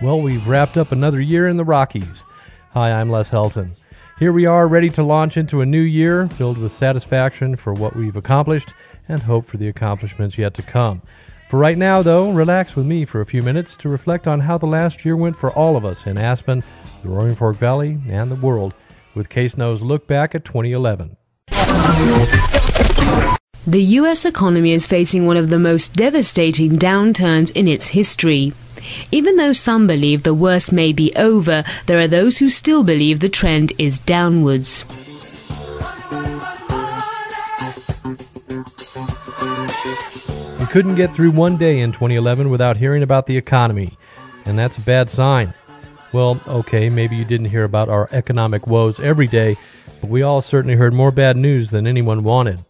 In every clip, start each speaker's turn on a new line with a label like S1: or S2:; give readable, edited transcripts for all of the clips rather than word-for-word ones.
S1: Well, we've wrapped up another year in the Rockies. Hi, I'm Les Helton. Here we are, ready to launch into a new year, filled with satisfaction for what we've accomplished and hope for the accomplishments yet to come. For right now, though, relax with me for a few minutes to reflect on how the last year went for all of us in Aspen, the Roaring Fork Valley, and the world, with KSNOs Look Back at 2011.
S2: The U.S. economy is facing one of the most devastating downturns in its history. Even though some believe the worst may be over, there are those who still believe the trend is downwards.
S1: We couldn't get through one day in 2011 without hearing about the economy, and that's a bad sign. Well, okay, maybe you didn't hear about our economic woes every day, but we all certainly heard more bad news than anyone wanted.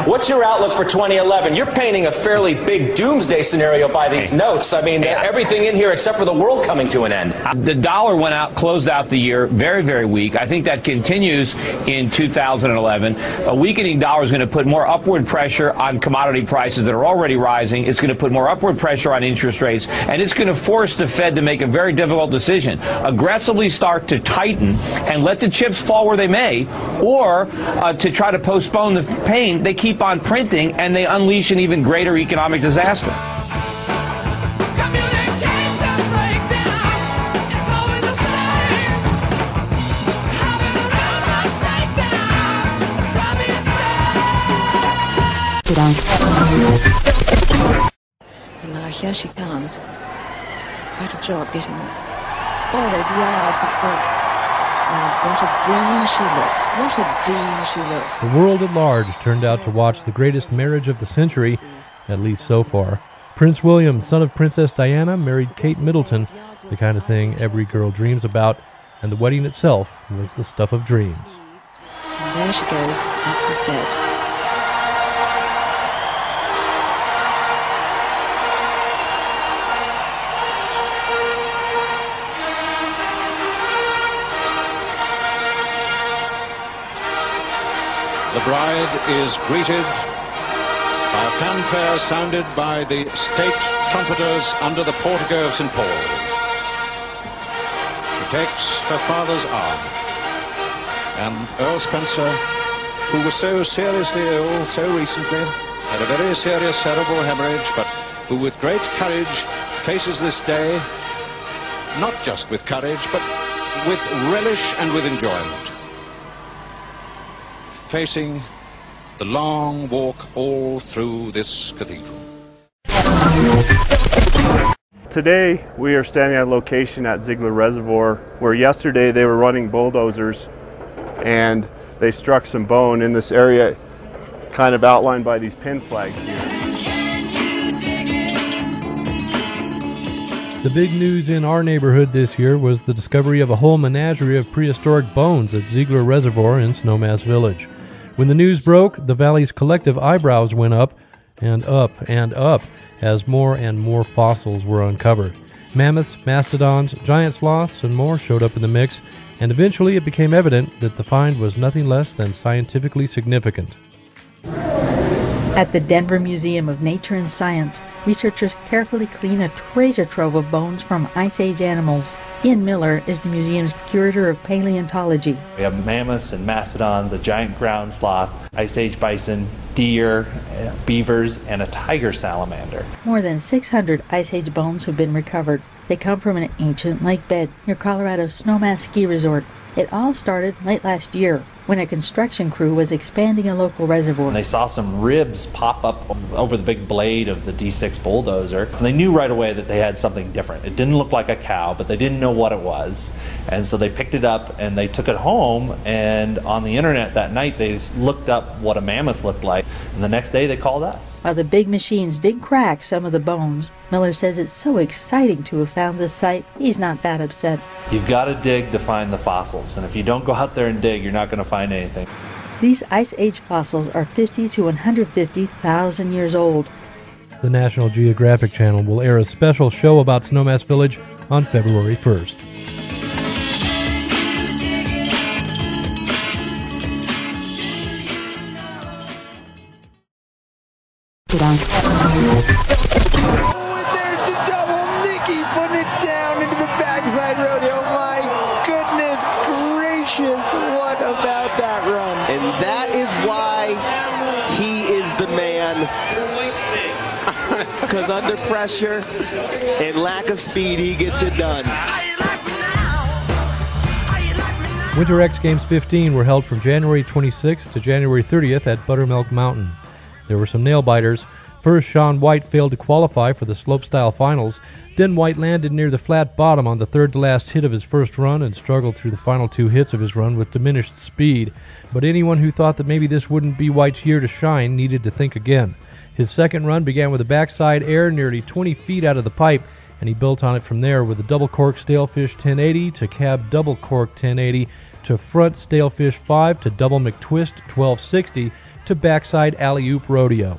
S3: What's your outlook for 2011? You're painting a fairly big doomsday scenario by these notes. I mean, everything in here except for the world coming to an end.
S4: The dollar closed out the year very, very weak. I think that continues in 2011. A weakening dollar is going to put more upward pressure on commodity prices that are already rising. It's going to put more upward pressure on interest rates, and it's going to force the Fed to make a very difficult decision. Aggressively start to tighten and let the chips fall where they may, or to try to postpone the pain. They keep on printing, and they unleash an even greater economic disaster.
S5: And now here she comes. Quite a job getting all those yards of silk. What a dream she looks. What a dream she looks.
S1: The world at large turned out to watch the greatest marriage of the century, at least so far. Prince William, son of Princess Diana, married Kate Middleton, the kind of thing every girl dreams about, and the wedding itself was the stuff of dreams.
S5: And there she goes, up the steps.
S6: The bride is greeted by a fanfare sounded by the state trumpeters under the portico of St. Paul's. She takes her father's arm, and Earl Spencer, who was so seriously ill so recently, had a very serious cerebral hemorrhage, but who with great courage faces this day, not just with courage, but with relish and with enjoyment, facing the long walk all through this cathedral.
S7: Today we are standing at a location at Ziegler Reservoir where yesterday they were running bulldozers and they struck some bone in this area kind of outlined by these pin flags here.
S1: The big news in our neighborhood this year was the discovery of a whole menagerie of prehistoric bones at Ziegler Reservoir in Snowmass Village. When the news broke, the valley's collective eyebrows went up and up and up as more and more fossils were uncovered. Mammoths, mastodons, giant sloths, and more showed up in the mix, and eventually it became evident that the find was nothing less than scientifically significant.
S8: At the Denver Museum of Nature and Science, researchers carefully clean a treasure trove of bones from Ice Age animals. Ian Miller is the museum's curator of paleontology.
S9: We have mammoths and mastodons, a giant ground sloth, Ice Age bison, deer, beavers, and a tiger salamander.
S8: More than 600 Ice Age bones have been recovered. They come from an ancient lake bed near Colorado's Snowmass Ski Resort. It all started late last year when a construction crew was expanding a local reservoir.
S9: They saw some ribs pop up over the big blade of the D6 bulldozer. And they knew right away that they had something different. It didn't look like a cow, but they didn't know what it was. And so they picked it up and they took it home, and on the internet that night they looked up what a mammoth looked like, and the next day they called us.
S8: While the big machines did crack some of the bones, Miller says it's so exciting to have found this site, he's not that upset.
S9: You've got to dig to find the fossils, and if you don't go out there and dig, you're not going to find anything.
S8: These Ice Age fossils are 50 to 150,000 years old.
S1: The National Geographic Channel will air a special show about Snowmass Village on February 1st.
S10: Oh, and there's the double. Nikki putting it down into the backside rodeo. My goodness gracious, what about that run?
S11: And that is why he is the man. Because under pressure and lack of speed, he gets it done.
S1: Winter X Games 15 were held from January 26th to January 30th at Buttermilk Mountain. There were some nail-biters. First, Shaun White failed to qualify for the slopestyle finals. Then White landed near the flat bottom on the third-to-last hit of his first run and struggled through the final two hits of his run with diminished speed. But anyone who thought that maybe this wouldn't be White's year to shine needed to think again. His second run began with a backside air nearly 20 feet out of the pipe, and he built on it from there with a double cork stalefish 1080 to cab double cork 1080 to front stalefish 5 to double McTwist 1260 to backside alley-oop rodeo.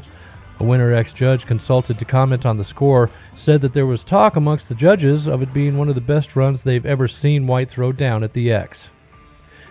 S1: A Winter X judge consulted to comment on the score said that there was talk amongst the judges of it being one of the best runs they've ever seen White throw down at the X.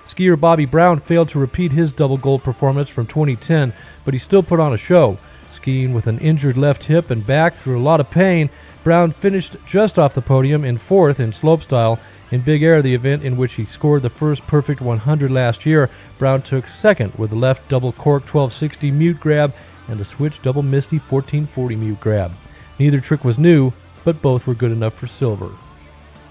S1: Skier Bobby Brown failed to repeat his double gold performance from 2010, but he still put on a show. Skiing with an injured left hip and back through a lot of pain, Brown finished just off the podium in fourth in slopestyle. In Big Air, the event in which he scored the first perfect 100 last year, Brown took second with a left double cork 1260 mute grab and a switch double misty 1440 mute grab. Neither trick was new, but both were good enough for silver.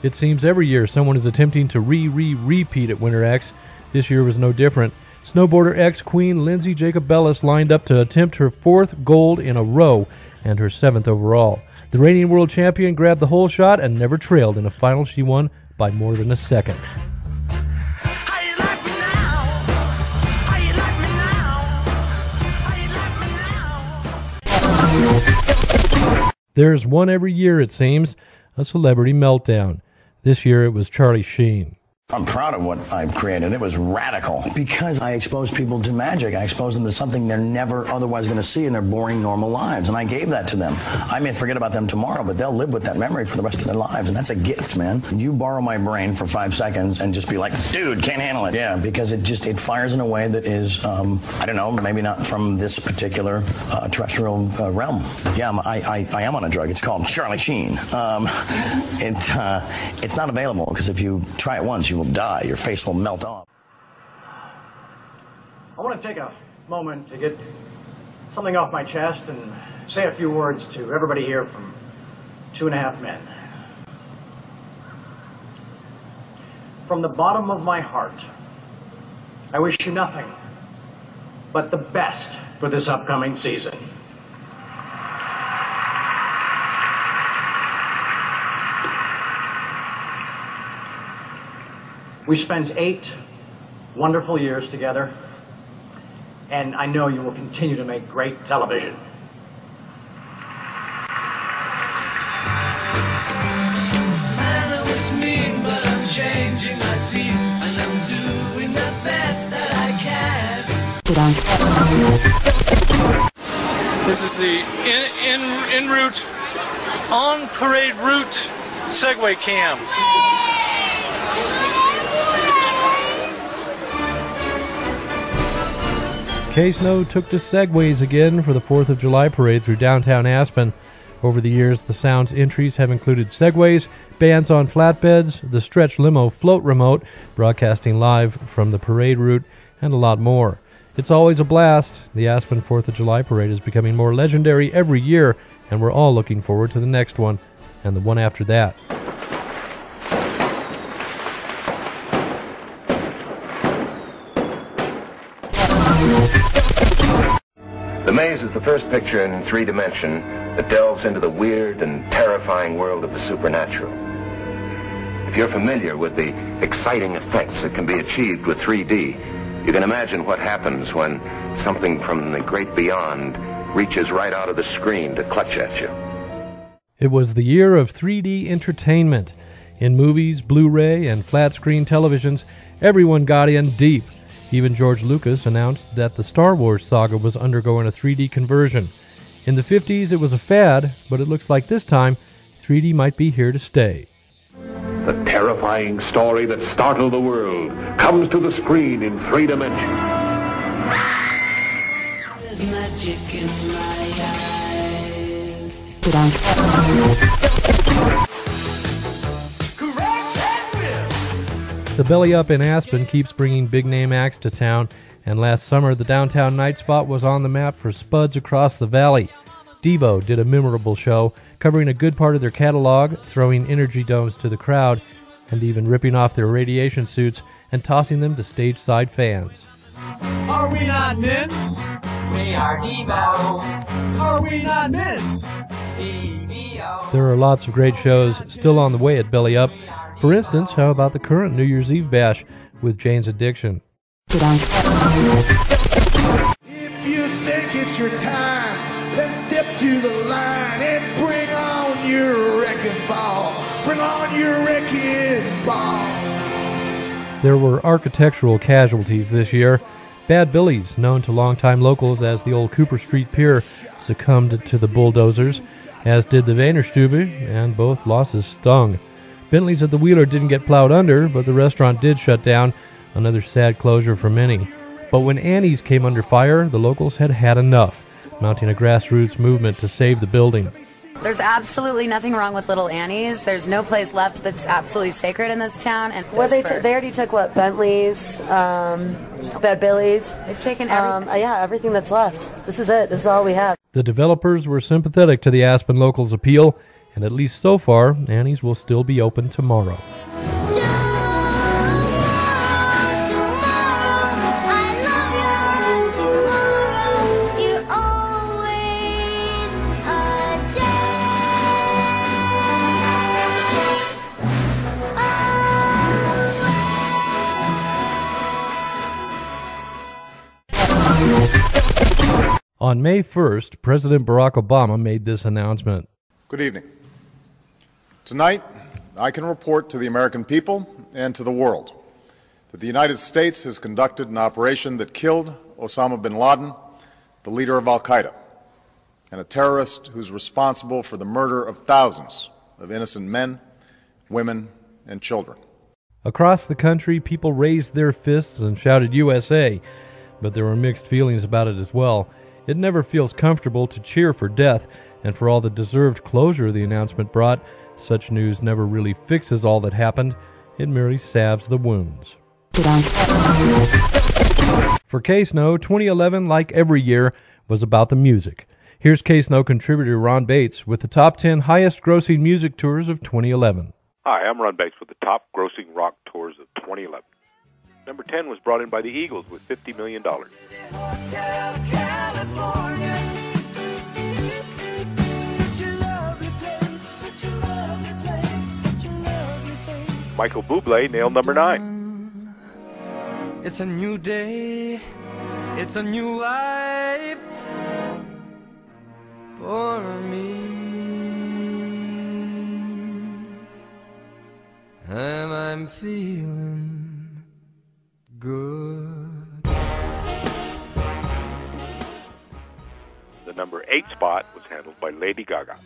S1: It seems every year someone is attempting to repeat at Winter X. This year was no different. Snowboarder X queen Lindsay Jacobellis lined up to attempt her fourth gold in a row and her seventh overall. The reigning world champion grabbed the whole shot and never trailed in a final she won by more than a second. There's one every year, it seems, a celebrity meltdown. This year it was Charlie Sheen.
S12: I'm proud of what I've created. It was radical because I exposed people to magic. I exposed them to something they're never otherwise going to see in their boring, normal lives. And I gave that to them. I may forget about them tomorrow, but they'll live with that memory for the rest of their lives. And that's a gift, man. You borrow my brain for 5 seconds and just be like, dude, can't handle it. Yeah, because it fires in a way that is, I don't know, maybe not from this particular terrestrial realm. Yeah, I am on a drug. It's called Charlie Sheen. It's not available because if you try it once, you will die. Your face will melt off.
S13: I want to take a moment to get something off my chest and say a few words to everybody here from 2.5 Men. From the bottom of my heart, I wish you nothing but the best for this upcoming season. We spent 8 wonderful years together, and I know you will continue to make great television.
S14: I know it's mean, but I'm changing my scene, and I'm doing the best that I can.
S15: This is the en route, on parade route Segway cam.
S1: KSNO took to segways again for the 4th of July parade through downtown Aspen. Over the years, the sound's entries have included segways, bands on flatbeds, the stretch limo float remote, broadcasting live from the parade route, and a lot more. It's always a blast. The Aspen 4th of July parade is becoming more legendary every year, and we're all looking forward to the next one, and the one after that.
S16: The Maze is the first picture in 3 dimension that delves into the weird and terrifying world of the supernatural. If you're familiar with the exciting effects that can be achieved with 3D, you can imagine what happens when something from the great beyond reaches right out of the screen to clutch at you.
S1: It was the year of 3D entertainment. In movies, Blu-ray, and flat-screen televisions, everyone got in deep. Even George Lucas announced that the Star Wars saga was undergoing a 3D conversion. In the 50s, it was a fad, but it looks like this time, 3D might be here to stay.
S17: The terrifying story that startled the world comes to the screen in 3 dimensions.
S14: There's magic in my eyes.
S1: The Belly Up in Aspen keeps bringing big-name acts to town, and last summer the downtown night spot was on the map for spuds across the valley. Devo did a memorable show, covering a good part of their catalog, throwing energy domes to the crowd, and even ripping off their radiation suits and tossing them to stage-side fans.
S14: Are we not men? We are Devo. Are we not men? DVO.
S1: There are lots of great shows still on the way at Belly Up. For instance, how about the current New Year's Eve bash with Jane's Addiction?
S10: If you think it's your time, let's step to the line and bring on your wrecking ball. Bring on your wrecking ball.
S1: There were architectural casualties this year. Bad Billy's, known to longtime locals as the old Cooper Street Pier, succumbed to the bulldozers, as did the Weinerstube, and both losses stung. Bentley's at the Wheeler didn't get plowed under, but the restaurant did shut down, another sad closure for many. But when Annie's came under fire, the locals had had enough, mounting a grassroots movement to save the building.
S18: There's absolutely nothing wrong with Little Annie's. There's no place left that's absolutely sacred in this town. And
S19: well, they already took what, Bentley's, Bad Billy's.
S18: They've taken everything.
S19: Yeah, everything that's left. This is it. This is all we have.
S1: The developers were sympathetic to the Aspen locals' appeal, and at least so far, Annie's will still be open tomorrow. On May 1st, President Barack Obama made this announcement.
S20: Good evening. Tonight, I can report to the American people and to the world that the United States has conducted an operation that killed Osama bin Laden, the leader of al-Qaeda, and a terrorist who's responsible for the murder of thousands of innocent men, women, and children.
S1: Across the country, people raised their fists and shouted USA, but there were mixed feelings about it as well. It never feels comfortable to cheer for death, and for all the deserved closure the announcement brought, such news never really fixes all that happened. It merely salves the wounds. For KSNO, 2011, like every year, was about the music. Here's KSNO contributor Ron Bates with the top 10 highest-grossing music tours of 2011.
S21: Hi, I'm Ron Bates with the top grossing rock tours of 2011. Number 10 was brought in by the Eagles with $50 million. Michael Bublé nailed number 9.
S14: It's a new day, it's a new life for me, and I'm feeling good.
S21: The number 8 spot was handled by Lady Gaga.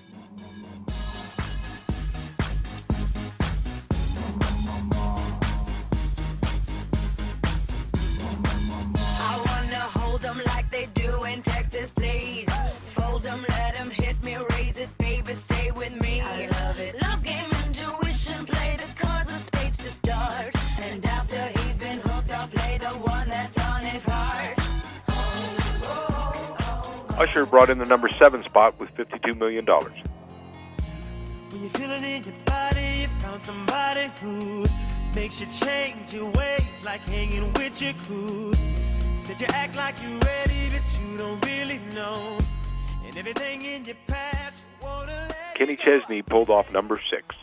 S14: I wanna hold them like they do in Texas, please. Fold them, let them hit me, raise it, baby, stay with me. I love it. Love game, intuition, play the cards with spades to start. And after he's been hooked, I'll play the one that's on his heart.
S21: Usher brought in the number 7 spot with $52 million.
S14: When you feel it in your body, you found somebody who makes you change your ways, like hanging with your crew. Said you act like you're ready, but you don't really know. And everything in your past, you wanna let
S21: Kenny Chesney pulled off number 6.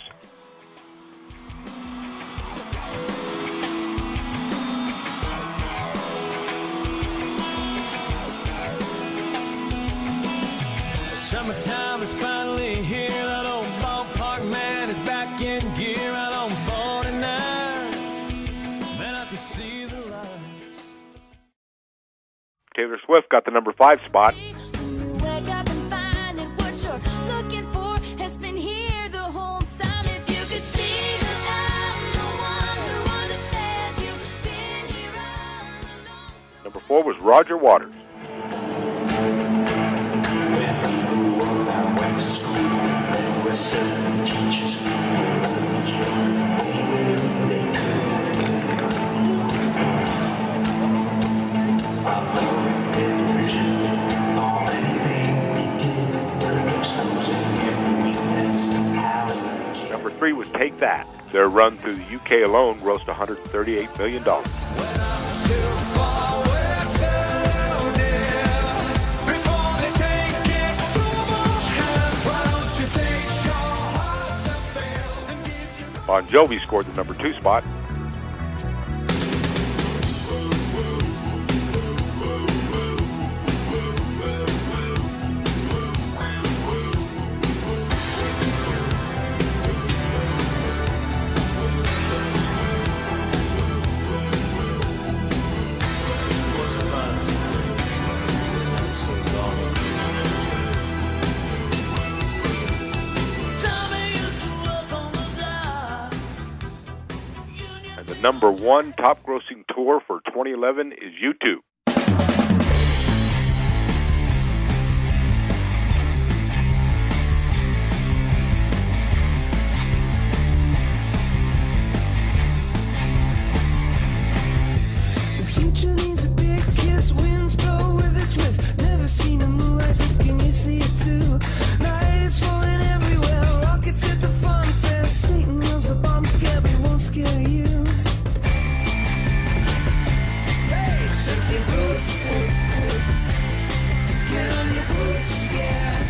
S14: Summertime is finally here. That old ballpark man is back in gear out on 49. Man, I can see the lights.
S21: Taylor Swift got the number 5 spot.
S14: Wake up and find that what you're looking for has been here the whole time. If you could see that I'm the one who understands you, been here all along.
S21: Number 4 was Roger Waters.
S14: School.
S21: 3 was Take That. Their run through the UK alone grossed $138 million. Bon Jovi scored the number 2 spot. Number 1 top grossing tour for 2011 is U2.
S10: The future needs a big kiss, winds blow with a twist. Never seen a move like this, can you see it too? Night is falling everywhere, rockets hit the fun fair. Satan loves a bomb scare, but it won't scare you. Sexy boots, get on your boots, yeah.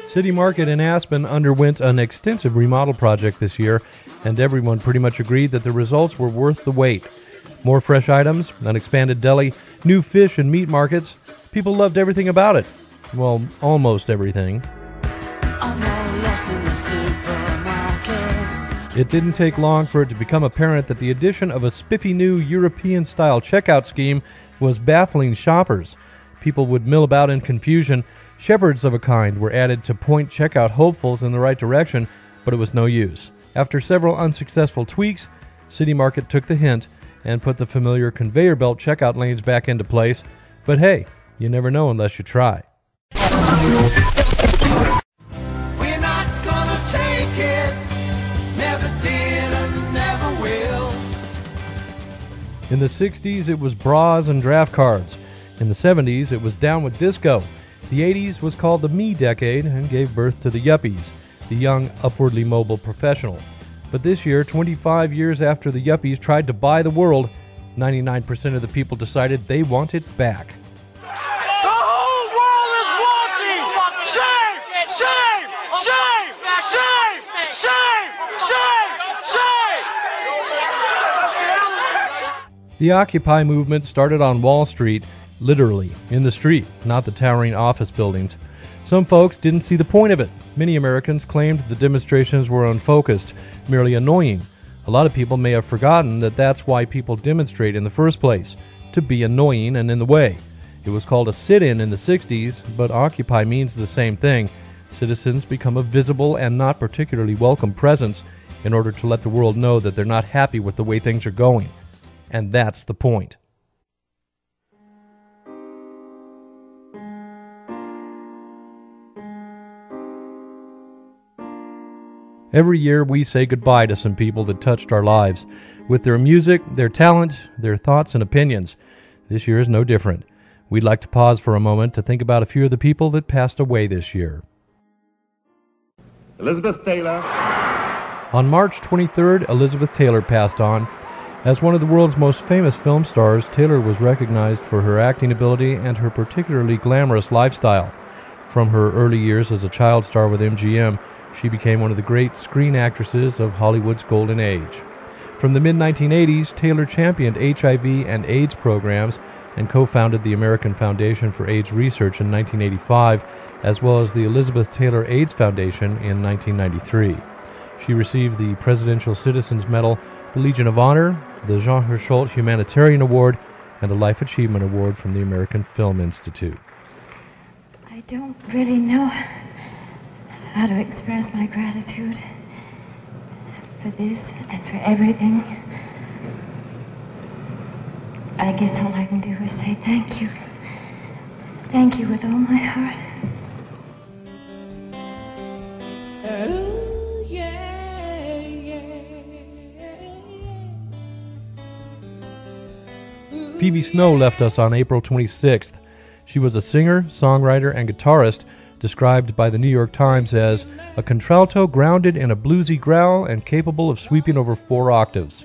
S1: City Market in Aspen underwent an extensive remodel project this year, and everyone pretty much agreed that the results were worth the wait. More fresh items, an expanded deli, new fish and meat markets. People loved everything about it. Well, almost everything. It didn't take long for it to become apparent that the addition of a spiffy new European-style checkout scheme was baffling shoppers. People would mill about in confusion. Shepherds of a kind were added to point checkout hopefuls in the right direction, but it was no use. After several unsuccessful tweaks, City Market took the hint and put the familiar conveyor belt checkout lanes back into place. But hey, you never know unless you try.
S10: We're not gonna take it, never did and never will.
S1: In the 60s, it was bras and draft cards. In the 70s, it was down with disco. The 80s was called the me decade and gave birth to the yuppies, the young, upwardly mobile professional. But this year, 25 years after the yuppies tried to buy the world, 99% of the people decided they want it back.
S10: The whole world is watching! Shame! Shame! Shame! Shame! Shame! Shame! Shame!
S1: The Occupy movement started on Wall Street, literally, in the street, not the towering office buildings. Some folks didn't see the point of it. Many Americans claimed the demonstrations were unfocused, merely annoying. A lot of people may have forgotten that that's why people demonstrate in the first place, to be annoying and in the way. It was called a sit-in in the 60s, but Occupy means the same thing. Citizens become a visible and not particularly welcome presence in order to let the world know that they're not happy with the way things are going. And that's the point. Every year we say goodbye to some people that touched our lives, with their music, their talent, their thoughts and opinions. This year is no different. We'd like to pause for a moment to think about a few of the people that passed away this year.
S17: Elizabeth Taylor.
S1: On March 23rd, Elizabeth Taylor passed on. As one of the world's most famous film stars, Taylor was recognized for her acting ability and her particularly glamorous lifestyle. From her early years as a child star with MGM, she became one of the great screen actresses of Hollywood's golden age. From the mid-1980s, Taylor championed HIV and AIDS programs and co-founded the American Foundation for AIDS Research in 1985, as well as the Elizabeth Taylor AIDS Foundation in 1993. She received the Presidential Citizens Medal, the Legion of Honor, the Jean Hersholt Humanitarian Award, and a Life Achievement Award from the American Film Institute.
S2: I don't really know how to express my gratitude for this and for everything. I guess all I can do is say thank you. Thank you with all my heart.
S10: Ooh, yeah, yeah.
S1: Phoebe Snow left us on April 26th. She was a singer, songwriter, and guitarist, described by the New York Times as a contralto grounded in a bluesy growl and capable of sweeping over 4 octaves.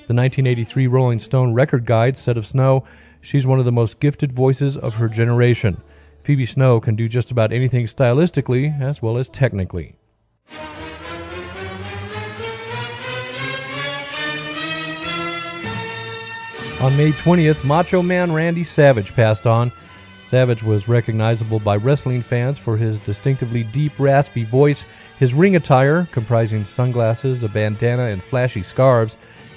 S1: The 1983 Rolling Stone record guide said of Snow, "She's one of the most gifted voices of her generation. Phoebe Snow can do just about anything stylistically as well as technically." On May 20th, Macho Man Randy Savage passed on. Savage was recognizable by wrestling fans for his distinctively deep, raspy voice, his ring attire, comprising sunglasses, a bandana, and flashy scarves,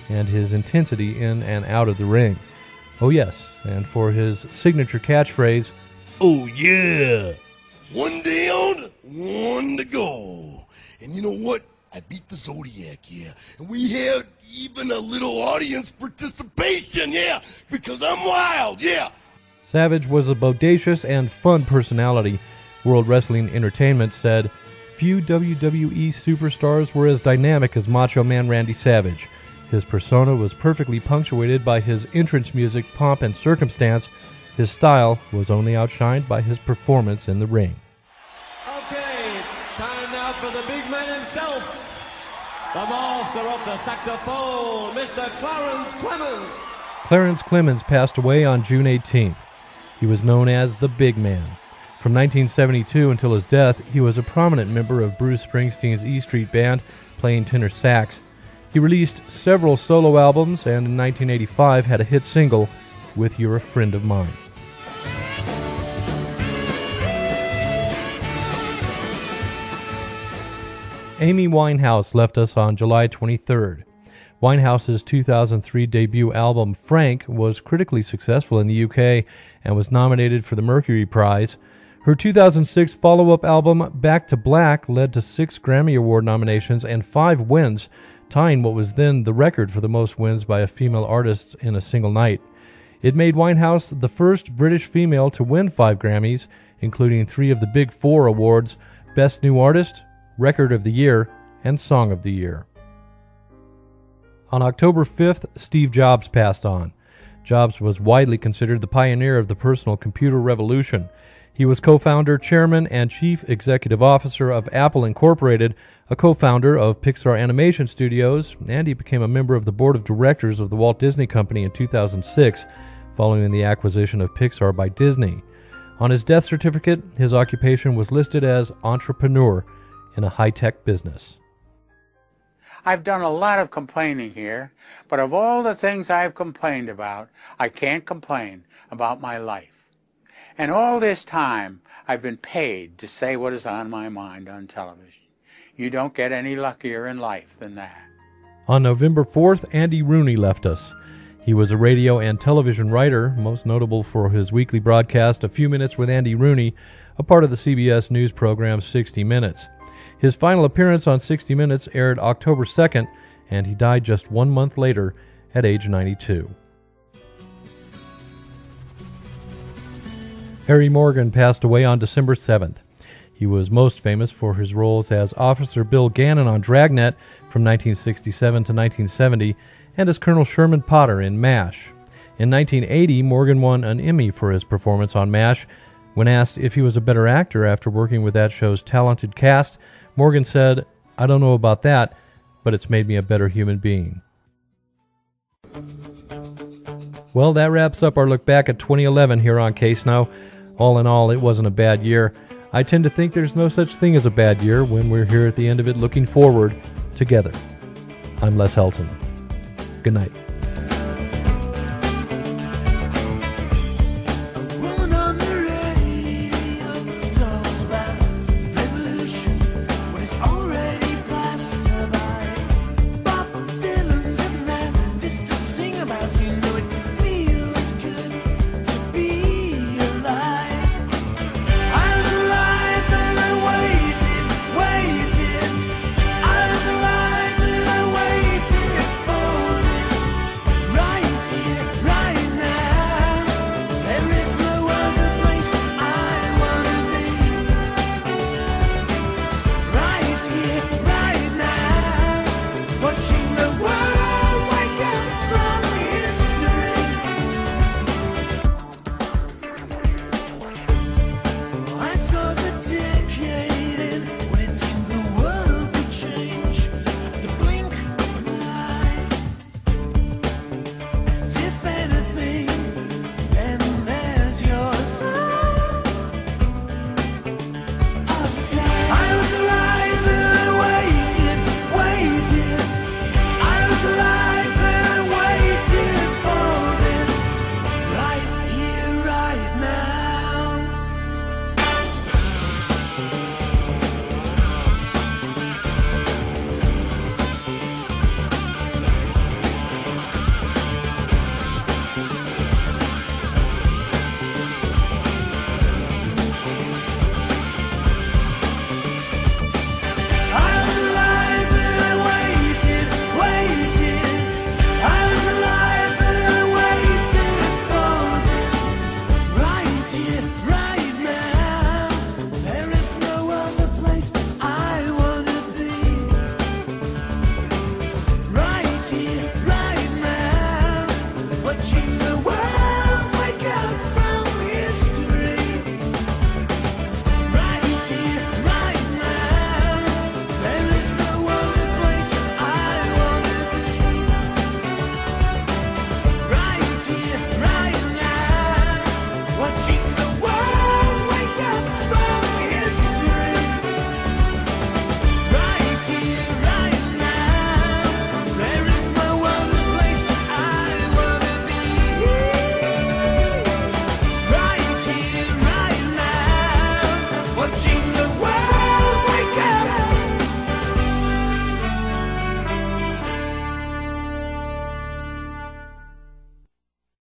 S1: and his intensity in and out of the ring. Oh yes, and for his signature catchphrase, "Oh yeah!"
S3: One down, one to go. And you know what? I beat the Zodiac, yeah. And we had even a little audience participation, yeah, because I'm wild, yeah.
S1: Savage was a bodacious and fun personality. World Wrestling Entertainment said, "Few WWE superstars were as dynamic as Macho Man Randy Savage. His persona was perfectly punctuated by his entrance music, pomp, and circumstance. His style was only outshined by his performance in the ring."
S22: Okay, it's time now for the big man himself, the master of the saxophone, Mr. Clarence Clemens.
S1: Clarence Clemens passed away on June 18th. He was known as the Big Man. From 1972 until his death, he was a prominent member of Bruce Springsteen's E Street Band, playing tenor sax. He released several solo albums, and in 1985 had a hit single, "With You're a Friend of Mine." Amy Winehouse left us on July 23rd. Winehouse's 2003 debut album, Frank, was critically successful in the UK and was nominated for the Mercury Prize. Her 2006 follow-up album, Back to Black, led to 6 Grammy Award nominations and 5 wins, tying what was then the record for the most wins by a female artist in a single night. It made Winehouse the first British female to win 5 Grammys, including 3 of the Big Four awards, Best New Artist, Record of the Year, and Song of the Year. On October 5th, Steve Jobs passed on. Jobs was widely considered the pioneer of the personal computer revolution. He was co-founder, chairman, and chief executive officer of Apple Incorporated, a co-founder of Pixar Animation Studios, and he became a member of the board of directors of the Walt Disney Company in 2006, following the acquisition of Pixar by Disney. On his death certificate, his occupation was listed as entrepreneur in a high-tech business.
S23: I've done a lot of complaining here, but of all the things I've complained about, I can't complain about my life. And all this time, I've been paid to say what is on my mind on television. You don't get any luckier in life than that.
S1: On November 4th, Andy Rooney left us. He was a radio and television writer, most notable for his weekly broadcast, A Few Minutes with Andy Rooney, a part of the CBS News program 60 Minutes. His final appearance on 60 Minutes aired October 2nd, and he died just 1 month later at age 92. Harry Morgan passed away on December 7th. He was most famous for his roles as Officer Bill Gannon on Dragnet from 1967 to 1970 and as Colonel Sherman Potter in MASH. In 1980, Morgan won an Emmy for his performance on MASH. When asked if he was a better actor after working with that show's talented cast, Morgan said, "I don't know about that, but it's made me a better human being." Well, that wraps up our look back at 2011 here on KSNO. All in all, it wasn't a bad year. I tend to think there's no such thing as a bad year when we're here at the end of it looking forward together. I'm Les Helton. Good night.